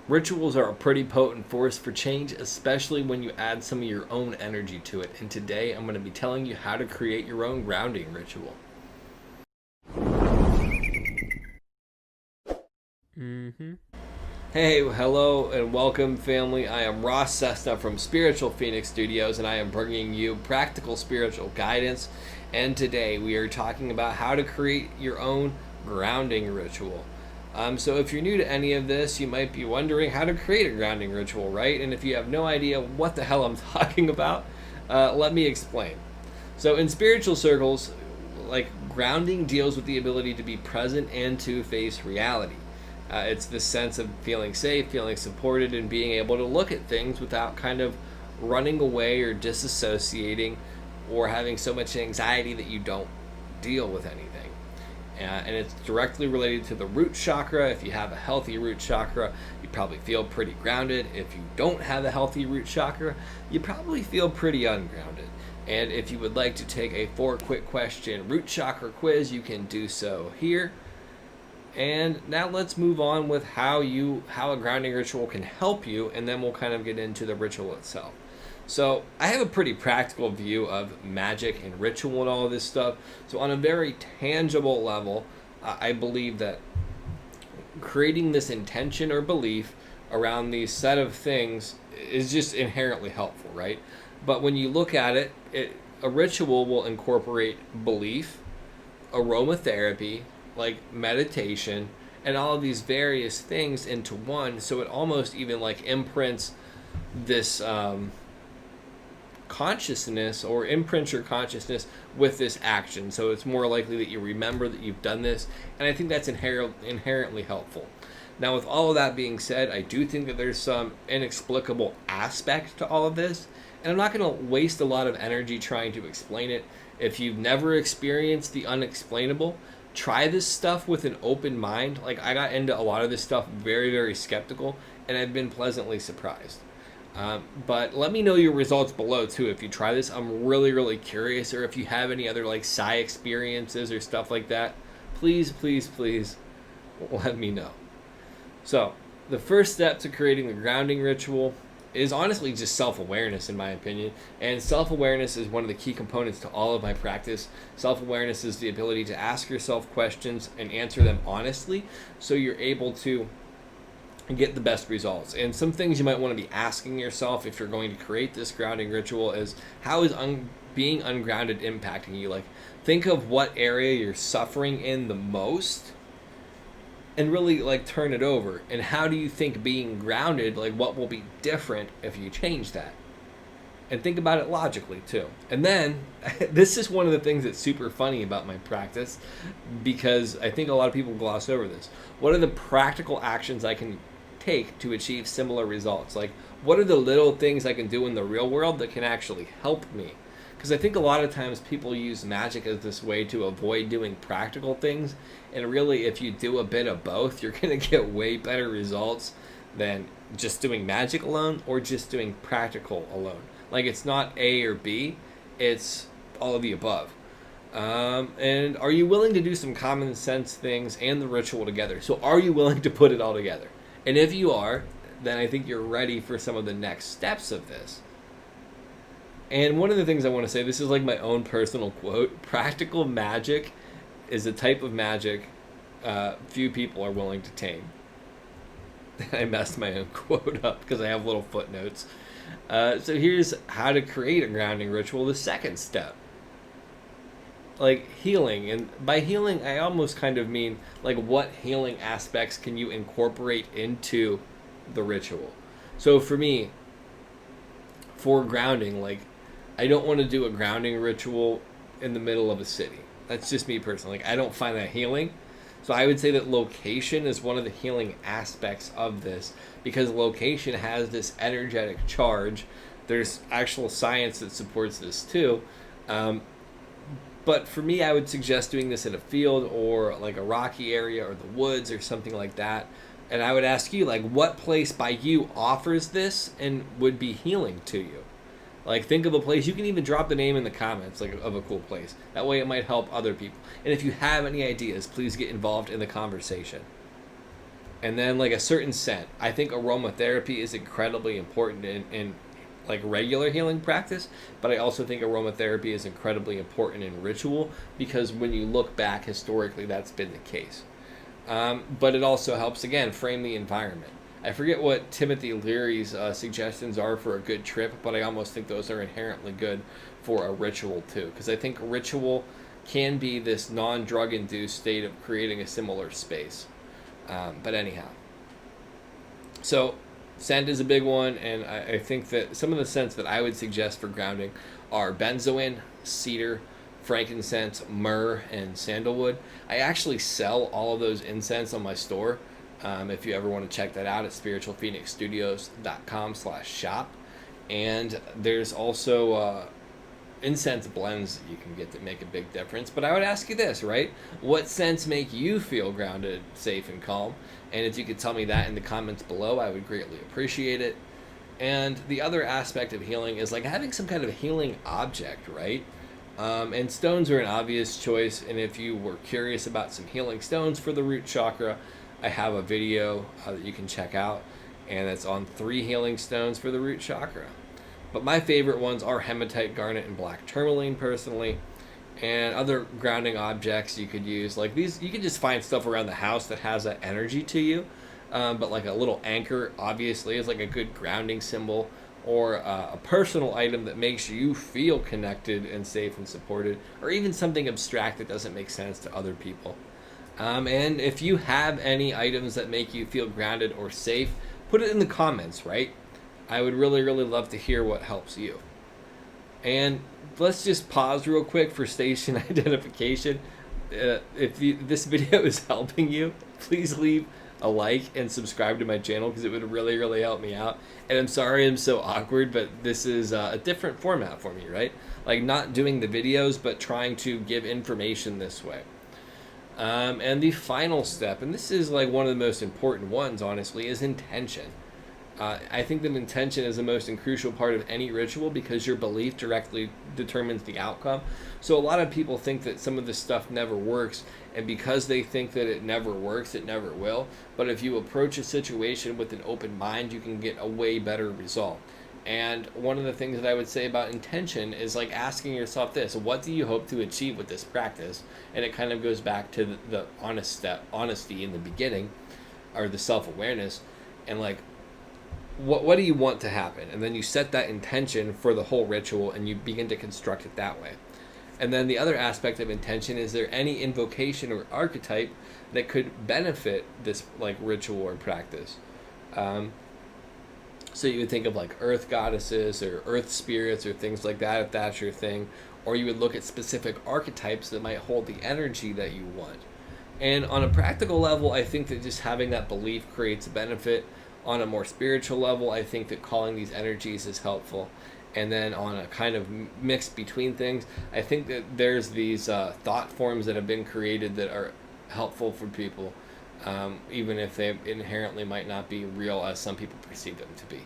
Rituals are a pretty potent force for change, especially when you add some of your own energy to it. And today I'm going to be telling you how to create your own grounding ritual. Hey, hello, and welcome, family. I am Ross Cessna from Spiritual Phoenix Studios, and I am bringing you practical spiritual guidance. And today we are talking about how to create your own grounding ritual. So if you're new to any of this, you might be wondering how to create a grounding ritual, right? And if you have no idea what the hell I'm talking about, let me explain. So in spiritual circles, like grounding deals with the ability to be present and to face reality. It's this sense of feeling safe, feeling supported, and being able to look at things without kind of running away or disassociating or having so much anxiety that you don't deal with anything. And it's directly related to the root chakra. If you have a healthy root chakra, you probably feel pretty grounded. If you don't have a healthy root chakra, you probably feel pretty ungrounded. And if you would like to take a 4 quick question root chakra quiz, you can do so here. And now let's move on with how a grounding ritual can help you, and then we'll kind of get into the ritual itself. So I have a pretty practical view of magic and ritual and all of this stuff. So on a very tangible level, I believe that creating this intention or belief around these set of things is just inherently helpful, right? But when you look at it, a ritual will incorporate belief, aromatherapy, like meditation, and all of these various things into one, so it almost even like imprints this consciousness, or imprints your consciousness with this action, so it's more likely that you remember that you've done this, and I think that's inherently helpful. Now, with all of that being said, I do think that there's some inexplicable aspect to all of this, and I'm not going to waste a lot of energy trying to explain it. If you've never experienced the unexplainable, try this stuff with an open mind. Like, I got into a lot of this stuff very, very skeptical, and I've been pleasantly surprised. But let me know your results below too if you try this. I'm really, really curious. Or if you have any other like psi experiences or stuff like that, please, please, please let me know. So the first step to creating the grounding ritual is honestly just self-awareness, in my opinion. And self-awareness is one of the key components to all of my practice. Self-awareness is the ability to ask yourself questions and answer them honestly, so you're able to get the best results. And some things you might want to be asking yourself if you're going to create this grounding ritual is, how is being ungrounded impacting you? Like, think of what area you're suffering in the most, and really like turn it over. And how do you think being grounded, like what will be different if you change that? And think about it logically too. And then this is one of the things that's super funny about my practice, because I think a lot of people gloss over this. What are the practical actions I can take to achieve similar results? Like, what are the little things I can do in the real world that can actually help me? Because I think a lot of times people use magic as this way to avoid doing practical things, and really if you do a bit of both, you're going to get way better results than just doing magic alone or just doing practical alone. Like, it's not A or B, it's all of the above. And are you willing to do some common sense things and the ritual together? So are you willing to put it all together? And if you are, then I think you're ready for some of the next steps of this. And one of the things I want to say, this is like my own personal quote: practical magic is a type of magic few people are willing to tame. I messed my own quote up because I have little footnotes. So here's how to create a grounding ritual, the second step. Like healing, and by healing I almost kind of mean like what healing aspects can you incorporate into the ritual. So for me, for grounding, like I don't want to do a grounding ritual in the middle of a city. That's just me personally. Like, I don't find that healing. So I would say that location is one of the healing aspects of this, because location has this energetic charge. There's actual science that supports this too. But for me, I would suggest doing this in a field or like a rocky area or the woods or something like that. And I would ask you, like, what place by you offers this and would be healing to you? Like, think of a place. You can even drop the name in the comments, like, of a cool place. That way it might help other people. And if you have any ideas, please get involved in the conversation. And then like a certain scent. I think aromatherapy is incredibly important in like regular healing practice, but I also think aromatherapy is incredibly important in ritual, because when you look back historically, that's been the case. But it also helps, again, frame the environment. I forget what Timothy Leary's suggestions are for a good trip, but I almost think those are inherently good for a ritual too, because I think ritual can be this non-drug induced state of creating a similar space. But anyhow, so scent is a big one, and I think that some of the scents that I would suggest for grounding are benzoin, cedar, frankincense, myrrh, and sandalwood. I actually sell all of those incense on my store. If you ever want to check that out, it's spiritualphoenixstudios.com/shop. And there's also incense blends that you can get that make a big difference. But I would ask you this, right? What scents make you feel grounded, safe, and calm? And if you could tell me that in the comments below, I would greatly appreciate it. And the other aspect of healing is like having some kind of healing object, right? And stones are an obvious choice. And if you were curious about some healing stones for the root chakra, I have a video that you can check out, and it's on 3 healing stones for the root chakra. But my favorite ones are hematite, garnet, and black tourmaline, personally. And other grounding objects you could use, like these, you can just find stuff around the house that has that energy to you. But like a little anchor, obviously, is like a good grounding symbol, or a personal item that makes you feel connected and safe and supported, or even something abstract that doesn't make sense to other people. And if you have any items that make you feel grounded or safe, put it in the comments, right? I would really, really love to hear what helps you. And let's just pause real quick for station identification. If this video is helping you, please leave a like and subscribe to my channel, because it would really, really help me out. And I'm sorry I'm so awkward, but this is a different format for me, right? Like not doing the videos, but trying to give information this way. And the final step, and this is like one of the most important ones, honestly, is intention. I think that intention is the most crucial part of any ritual, because your belief directly determines the outcome. So a lot of people think that some of this stuff never works, and because they think that it never works, it never will. But if you approach a situation with an open mind, you can get a way better result. And one of the things that I would say about intention is like asking yourself this: what do you hope to achieve with this practice? And it kind of goes back to the honesty in the beginning, or the self-awareness, and like, what do you want to happen? And then you set that intention for the whole ritual, and you begin to construct it that way. And then the other aspect of intention is there any invocation or archetype that could benefit this like ritual or practice? So you would think of like earth goddesses or earth spirits or things like that, if that's your thing. Or you would look at specific archetypes that might hold the energy that you want. And on a practical level, I think that just having that belief creates a benefit. On a more spiritual level, I think that calling these energies is helpful. And then on a kind of mix between things, I think that there's these thought forms that have been created that are helpful for people, even if they inherently might not be real as some people perceive them to be.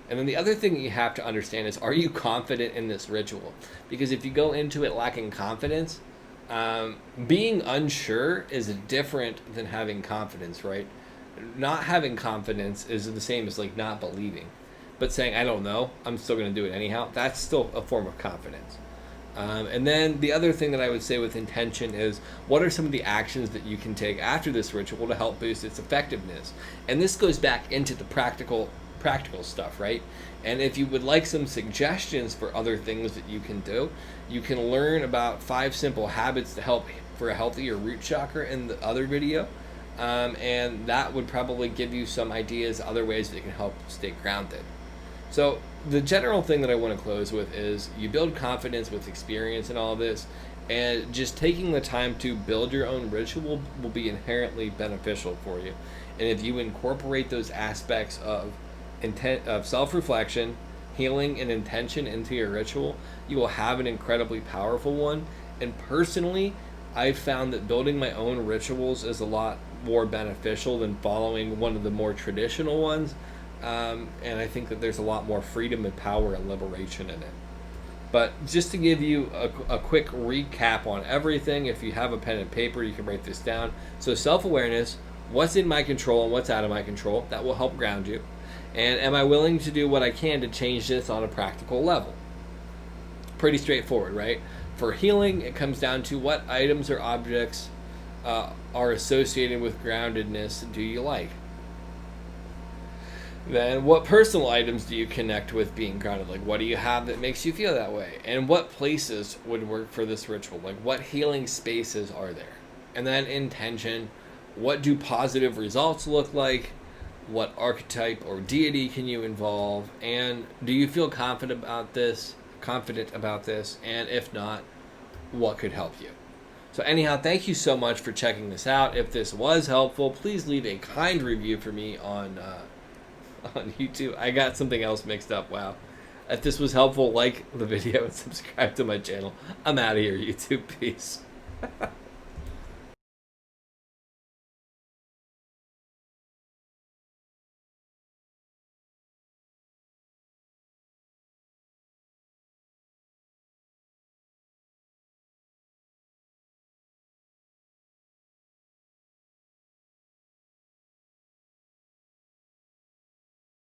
And then the other thing that you have to understand is, are you confident in this ritual? Because if you go into it lacking confidence, being unsure is different than having confidence, right? Not having confidence is the same as like not believing. But saying, I don't know, I'm still going to do it anyhow, that's still a form of confidence. And then the other thing that I would say with intention is, what are some of the actions that you can take after this ritual to help boost its effectiveness? And this goes back into the practical stuff, right? And if you would like some suggestions for other things that you can do, you can learn about 5 simple habits to help for a healthier root chakra in the other video. And that would probably give you some ideas, other ways that can help stay grounded. So the general thing that I want to close with is, you build confidence with experience in all of this, and just taking the time to build your own ritual will be inherently beneficial for you. And if you incorporate those aspects of self-reflection, healing, and intention into your ritual, you will have an incredibly powerful one. And personally, I've found that building my own rituals is a lot more beneficial than following one of the more traditional ones. And I think that there's a lot more freedom and power and liberation in it. But just to give you a quick recap on everything, if you have a pen and paper, you can write this down. So self-awareness, What's in my control and what's out of my control? That will help ground you. And am I willing to do what I can to change this on a practical level? Pretty straightforward, right? For healing, it comes down to what items or objects are associated with groundedness do you like? Then what personal items do you connect with being grounded? Like, what do you have that makes you feel that way? And what places would work for this ritual? Like, what healing spaces are there? And then intention, what do positive results look like? What archetype or deity can you involve? And do you feel confident about this? And if not, what could help you? So anyhow, thank you so much for checking this out. If this was helpful, please leave a kind review for me on YouTube. I got something else mixed up. Wow. If this was helpful, like the video and subscribe to my channel. I'm out of here, YouTube. Peace.